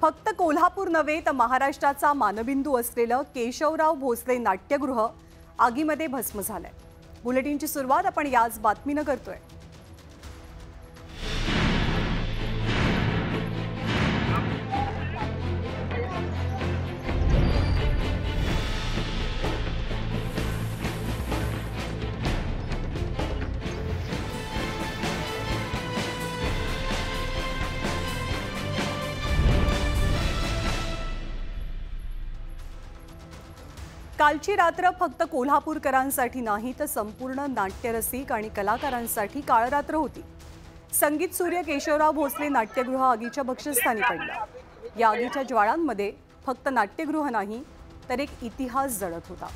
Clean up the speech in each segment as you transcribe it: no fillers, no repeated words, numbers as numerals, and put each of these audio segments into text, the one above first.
फक्त कोल्हापूर नव्हे तर महाराष्ट्राचा मानबिंदू असलेलं केशवराव भोसले नाट्यगृह आगीमध्ये भस्म झालंय। बुलेटिनची सुरुवात आपण याच बातमीनं करतोय। कालची रात्र फक्त कोल्हापूरकरांसाठी नाही तर संपूर्ण नाट्यरसिक आणि कलाकारांसाठी काळरात्र होती। संगीत सूर्य केशवराव भोसले नाट्यगृह आगीच्या बक्षस्थानी पडलं। या आगीच्या ज्वाळांमध्ये फक्त नाट्यगृह नाही तर एक इतिहास जळत होता।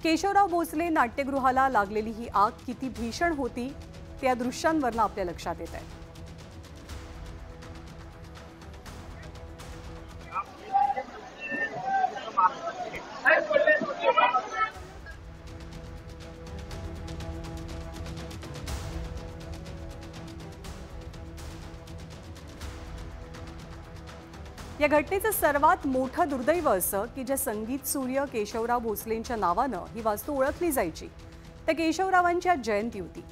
केशवराव भोसले नाट्यगृहाला लागलेली ही आग किती भीषण होती ते या दृश्यांवरून आपल्या लक्षात येत आहे। या घटनेचं सर्वात मोठं दुर्दैव असं की ज्या संगीत सूर्य केशवराव भोसलेंच्या नावानं ही वास्तू ओळखली जायची त्या केशवरावांच्या जयंती होती।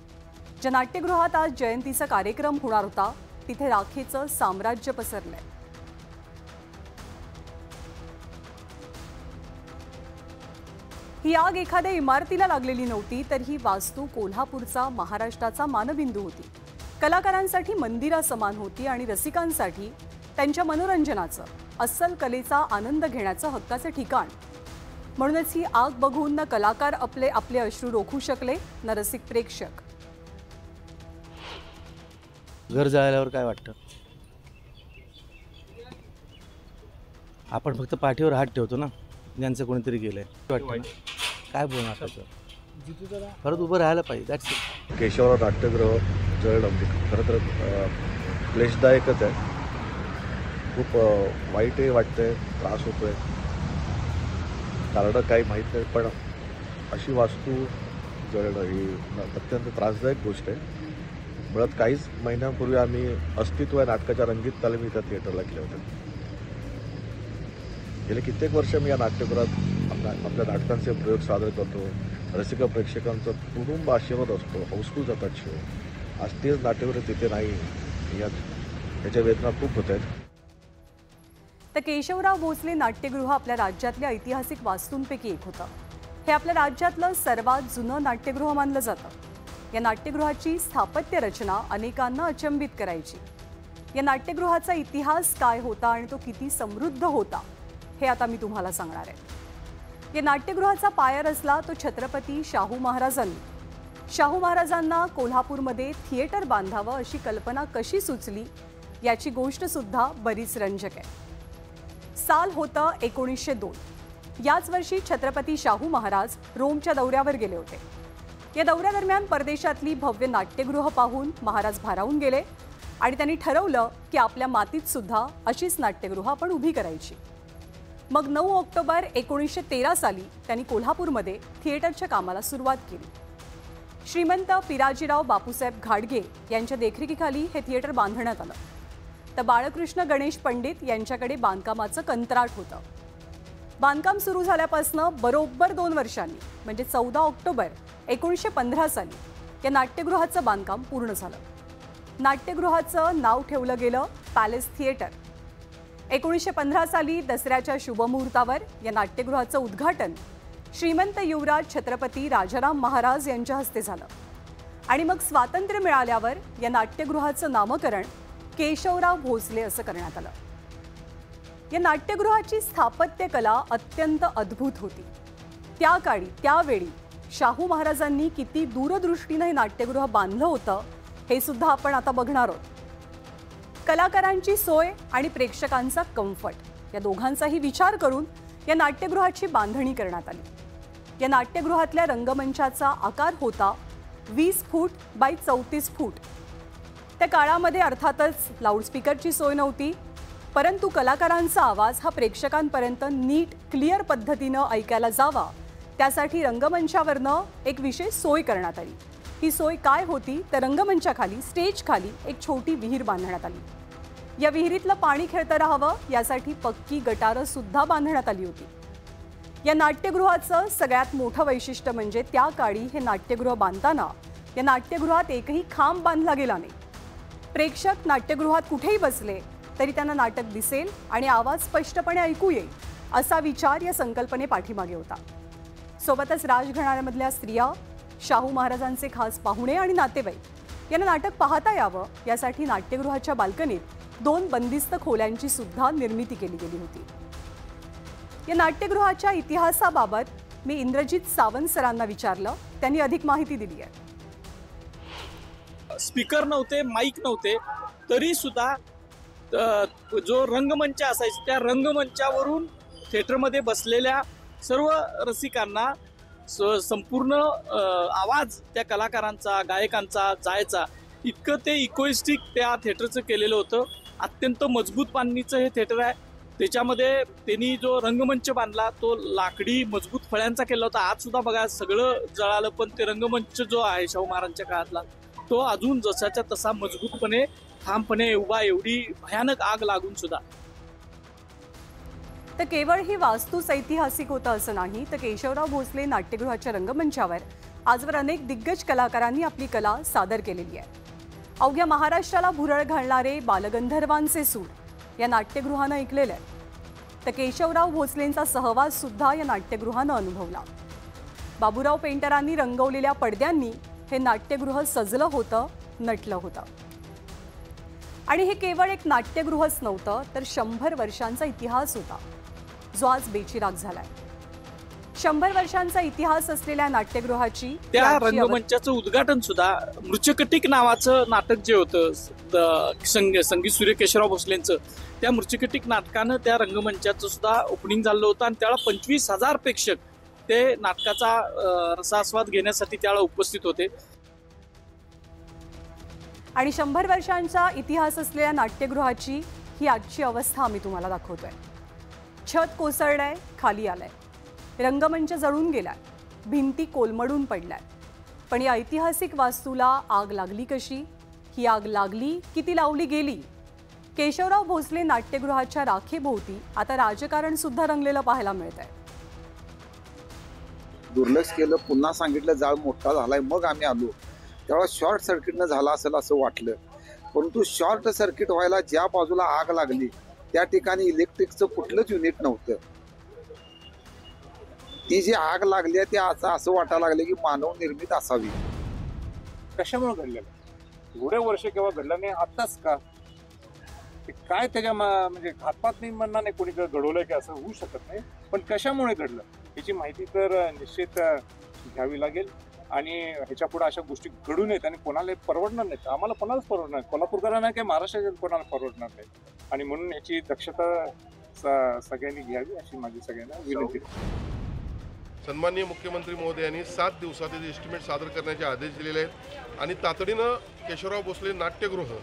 ज्या नाट्यगृहात आज जयंतीचा कार्यक्रम होणार होता तिथे राखेचं साम्राज्य पसरलंय। ही आग एखाद्या इमारतीला लागलेली नव्हती तर ही वास्तू कोल्हापूरचा महाराष्ट्राचा मानबिंदू होती। कलाकारांसाठी मंदिरा समान होती आणि रसिकांसाठी त्यांच्या मनोरंजनाचं अस्सल कलेचा आनंद घेण्याचं हक्काचं ठिकाण। म्हणूनच ही आग बघून न कलाकार आपले अश्रू रोखू शकले न रसिक प्रेक्षक। घर जळाल्यावर काय वाटतं? आपण फक्त पाठीवर हात ठेवतो ना, ज्यांचं कोणीतरी गेलंय वाटतं ना? काय बोलणार त्याचं? परत उभं राहायला पाहिजे। That's it. केशवराव नाट्यगृह जळलं खरं तर क्लेशदायकच आहे। खूप वाईटही वाटतंय, त्रास होतोय, कारण काही माहीत नाही, पण अशी वास्तू जळणं ही अत्यंत त्रासदायक गोष्ट आहे। मुळात काहीच महिन्यांपूर्वी आम्ही अस्तित्व या नाटकाच्या रंगीत तालीमी त्या थिएटरला केल्या होत्या। गेले कित्येक वर्ष मी या नाट्यगृहात आपल्या नाटकांचे प्रयोग सादर करतो। रसिक प्रेक्षकांचा कुटुंब आशीर्वाद असतो, हाऊसफुल जातात शो। आज तेच नाट्यगृह तिथे नाही, याच्या वेदना खूप होत आहेत। तर केशवराव भोसले नाट्यगृह आपल्या राज्यातल्या ऐतिहासिक वास्तूंपैकी एक होतं। हे आपल्या राज्यातलं सर्वात जुनं नाट्यगृह मानलं जातं। या नाट्यगृहाची स्थापत्य रचना अनेकांना अचंबित करायची। या नाट्यगृहाचा इतिहास काय होता आणि तो किती समृद्ध होता हे आता मी तुम्हाला सांगणार आहे। या नाट्यगृहाचा पाया रचला तो छत्रपती शाहू महाराजांनी। शाहू महाराजांना कोल्हापूरमध्ये थिएटर बांधावं अशी कल्पना कशी सुचली याची गोष्ट सुद्धा बरीच रंजक आहे। साल होतं 1902। याच वर्षी छत्रपती शाहू महाराज रोमच्या दौऱ्यावर गेले होते। या दौऱ्यादरम्यान परदेशातली भव्य नाट्यगृह पाहून महाराज भारावून गेले आणि त्यांनी ठरवलं की आपल्या मातीत सुद्धा अशीच नाट्यगृह आपण उभी करायची। मग 9 ऑक्टोबर 1913 साली त्यांनी कोल्हापूरमध्ये थिएटरच्या कामाला सुरुवात केली। श्रीमंत पिराजीराव बापूसाहेब घाडगे यांच्या देखरेखीखाली हे थिएटर बांधण्यात आलं। तर बाळकृष्ण गणेश पंडित यांच्याकडे बांधकामाचं कंत्राट होतं। बांधकाम सुरू झाल्यापासून बरोबर 2 वर्षांनी म्हणजे 14 ऑक्टोबर 1915 साली या नाट्यगृहाचं बांधकाम पूर्ण झालं। नाट्यगृहाचं नाव ठेवलं गेलं पॅलेस थिएटर। 1915 साली दसऱ्याच्या शुभमुहूर्तावर या नाट्यगृहाचं उद्घाटन श्रीमंत युवराज छत्रपती राजाराम महाराज यांच्या हस्ते झालं आणि मग स्वातंत्र्य मिळाल्यावर या नाट्यगृहाचं नामकरण केशवराव भोसले असं करण्यात आलं। या नाट्यगृहाची स्थापत्य कला अत्यंत अद्भुत होती। त्या काळी त्यावेळी शाहू महाराजांनी किती दूरदृष्टीने हे नाट्यगृह बांधलं होतं हे सुद्धा आपण आता बघणार आहोत। कलाकारांची सोय आणि प्रेक्षकांचा कम्फर्ट या दोघांचाही विचार करून या नाट्यगृहाची बांधणी करण्यात आली। या नाट्यगृहातल्या रंगमंचाचा आकार होता 20 फूट बाय 34 फूट। त्या काळामध्ये अर्थातच लाऊडस्पीकरची सोय नव्हती, परंतु कलाकारांचा आवाज हा प्रेक्षकांपर्यंत नीट क्लिअर पद्धतीनं ऐकायला जावा त्यासाठी रंगमंचावरनं एक विशेष सोय करण्यात आली। ही सोय काय होती तर रंगमंचाखाली स्टेज खाली एक छोटी विहीर बांधण्यात आली। या विहिरीतलं पाणी खेळतं राहावं यासाठी पक्की गटारं सुद्धा बांधण्यात आली होती. या नाट्यगृहाचं सगळ्यात मोठं वैशिष्ट्य म्हणजे त्या काळी हे नाट्यगृह बांधताना या नाट्यगृहात एकही खांब बांधला गेला नाही. प्रेक्षक नाट्यगृहात कुठेही बसले तरी त्यांना नाटक दिसेल आणि आवाज स्पष्टपणे ऐकू येईल असा विचार या संकल्पने पाठीमागे होता. सोबतच राजघराण्यामधल्या स्त्रिया, शाहू महाराजांचे खास पाहुणे आणि नातेवाईक यांना नाटक पाहता यावं यासाठी नाट्यगृहाच्या बाल्कनीत 2 बंदिस्त खोल्यांची सुद्धा निर्मिती केली गेली होती. या नाट्यगृहाच्या इतिहासाबाबत मी इंद्रजित सावंत सरांना विचारलं. त्यांनी अधिक माहिती दिली आहे. स्पीकर नव्हते, माईक नव्हते, तरी सुद्धा जो रंगमंच असायचा त्या रंगमंचावरून थिएटरमध्ये बसलेल्या सर्व रसिकांना संपूर्ण आवाज त्या कलाकारांचा, गायकांचा जायचा. इतकं ते इकोइस्टिक त्या थिएटरचं केलेलं होतं. अत्यंत मजबूत बांधणीचं हे थिएटर आहे. त्याच्यामध्ये त्यांनी जो रंगमंच बांधला तो लाकडी मजबूत फळ्यांचा केला होता. आज सुद्धा बघा सगळं जळालं, पण ते रंगमंच जो आहे शाहू महाराजांच्या काळातला तो अजून जसाच्या तसा मजबूतपणे ठामपणे उभा. एवढी भयानक आग लागून सुद्धा. तर केवळ ही वास्तूच ऐतिहासिक होतं असं नाही, तर केशवराव भोसले नाट्यगृहाच्या रंगमंचावर आजवर अनेक दिग्गज कलाकारांनी आपली कला सादर केलेली आहे. अवघ्या महाराष्ट्राला भुरळ घालणारे बालगंधर्वांचे सूर या नाट्यगृहानं ऐकलेले आहेत. तर केशवराव भोसलेंचा सहवास सुद्धा या नाट्यगृहानं अनुभवला. बाबूराव पेंटरांनी रंगवलेल्या पडद्यांनी हे नाट्यगृह सजलं होतं, नटलं होतं. आणि हे केवळ एक नाट्यगृहच नव्हतं, तर 100 वर्षांचा इतिहास होता जो आज बेचिराग झालाय. 100 वर्षांचा इतिहास असलेल्या नाट्यगृहाची त्या रंगमंचाचं उद्घाटन सुद्धा मृच्छकटिक नावाचं नाटक जे होतं संगीत सूर्य केशवराव भोसलेंचं, त्या मृच्छकटिक नाटकानं त्या रंगमंचाचं सुद्धा ओपनिंग झालं होतं. आणि त्यावेळेला 25,000 प्रेक्षक ते नाटकाचा रसास्वाद घेण्यासाठी त्यावेळेला उपस्थित होते. आणि 100 वर्षांचा इतिहास असलेल्या नाट्यगृहाची ही आजची अवस्था आम्ही तुम्हाला दाखवतोय. छत कोसळलंय, खाली आलंय, रंगमंच जळून गेलाय, भिंती कोलमडून पडल्यात. पण या ऐतिहासिक वास्तूला आग लागली कशी? ही आग लागली, किती लावली गेली? केशवराव भोसले नाट्यगृहाच्या राखेभोवती आता राजकारण सुद्धा रंगलेलं पाहायला मिळतंय. दुर्लक्ष केलं, पुन्हा सांगितलं जाळ मोठा झालाय, मग आम्ही आलो. तेव्हा शॉर्ट सर्किटनं झाला असेल असं वाटलं, परंतु शॉर्ट सर्किट व्हायला ज्या बाजूला आग लागली त्या ठिकाणी इलेक्ट्रिकचं कुठलंच युनिट नव्हतं. ती जी आग लागली आहे ते असं वाटायला लागलं की मानव निर्मित असावी. कशामुळे घडलेलं? एवढे वर्ष केव्हा घडलं नाही, आत्ताच का? ते काय त्याच्या म्हणजे घातपात नाही म्हणणार नाही, कोणी घडवलंय की असं होऊ शकत नाही. पण कशामुळे घडलं याची माहिती तर निश्चित घ्यावी लागेल. आणि ह्याच्या पुढे अशा गोष्टी घडू नयेत आणि कोणाला परवडणार नाहीत. आम्हाला कोणालाच परवडणार नाही, कोल्हापूरकरांना काय महाराष्ट्राच्या कोणाला परवडणार नाही. आणि म्हणून याची दक्षता सगळ्यांनी घ्यावी अशी माझी सगळ्यांना विनंती. सन्माननीय मुख्यमंत्री महोदयांनी 7 दिवसात एस्टिमेट सादर करण्याचे आदेश दिलेले आहेत आणि तातडीनं केशवराव भोसले नाट्यगृह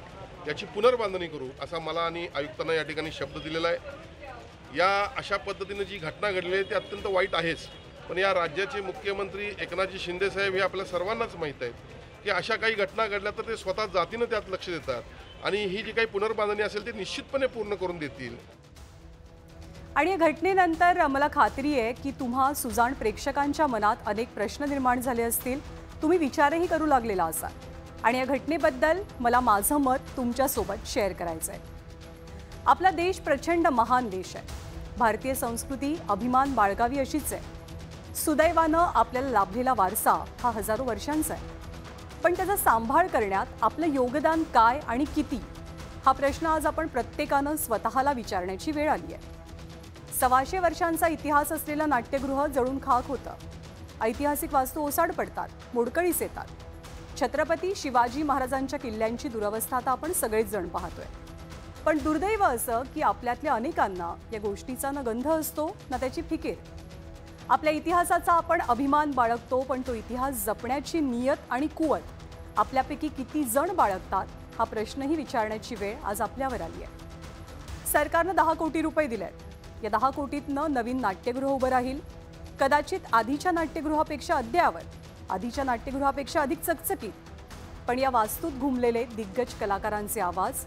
याची पुनर्बांधणी करू असा मला आणि आयुक्तांना या ठिकाणी शब्द दिलेला आहे. या अशा पद्धतीनं जी घटना घडली आहे ती अत्यंत वाईट आहेच, पण या राज्याचे मुख्यमंत्री एकनाथजी शिंदे साहेब हे आपल्या सर्वांनाच माहीत आहे की अशा काही घटना घडल्या तर ते स्वतः जातीनं त्यात लक्ष देतात आणि ही जी काही पुनर्बांधणी असेल ती निश्चितपणे पूर्ण करून देतील. आणि या घटनेनंतर मला खात्री आहे की तुम्हा सुजाण प्रेक्षकांच्या मनात अनेक प्रश्न निर्माण झाले असतील, तुम्ही विचारही करू लागलेला असाल. आणि या घटनेबद्दल मला माझं मत तुमच्यासोबत शेअर करायचं आहे. आपला देश प्रचंड महान देश आहे. भारतीय संस्कृती अभिमान बाळगावी अशीच आहे. सुदैवानं आपल्याला लाभलेला वारसा हा हजारो वर्षांचा आहे, पण त्याचा सांभाळ करण्यात आपलं योगदान काय आणि किती हा प्रश्न आज आपण प्रत्येकानं स्वतःला विचारण्याची वेळ आली आहे. 125 वर्षांचा इतिहास असलेलं नाट्यगृह जळून खाक होतं. ऐतिहासिक वास्तू ओसाड पडतात, मोडकळीस येतात. छत्रपती शिवाजी महाराजांच्या किल्ल्यांची दुरवस्था आता आपण सगळेच जण पाहतोय. पण दुर्दैव असं की आपल्यातल्या अनेकांना या गोष्टीचा न गंध असतो ना त्याची फिकीर. आपल्या इतिहासाचा आपण अभिमान बाळगतो, पण तो इतिहास जपण्याची नियत आणि कुवत आपल्यापैकी किती जण बाळगतात हा प्रश्नही विचारण्याची वेळ आज आपल्यावर आली आहे. सरकारनं 10 कोटी रुपये दिलेत. या 10 कोटीतनं नवीन नाट्यगृह उभं राहील. कदाचित आधीच्या नाट्यगृहापेक्षा अद्ययावत, आधीच्या नाट्यगृहापेक्षा अधिक चकचकीत. पण या वास्तूत घुमलेले दिग्गज कलाकारांचे आवाज,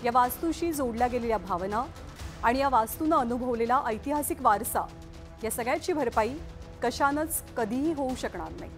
या वास्तूशी जोडल्या गेलेल्या भावना आणि या वास्तूनं अनुभवलेला ऐतिहासिक वारसा या सगळ्याची भरपाई कशानंच कधीही होऊ शकणार नाही.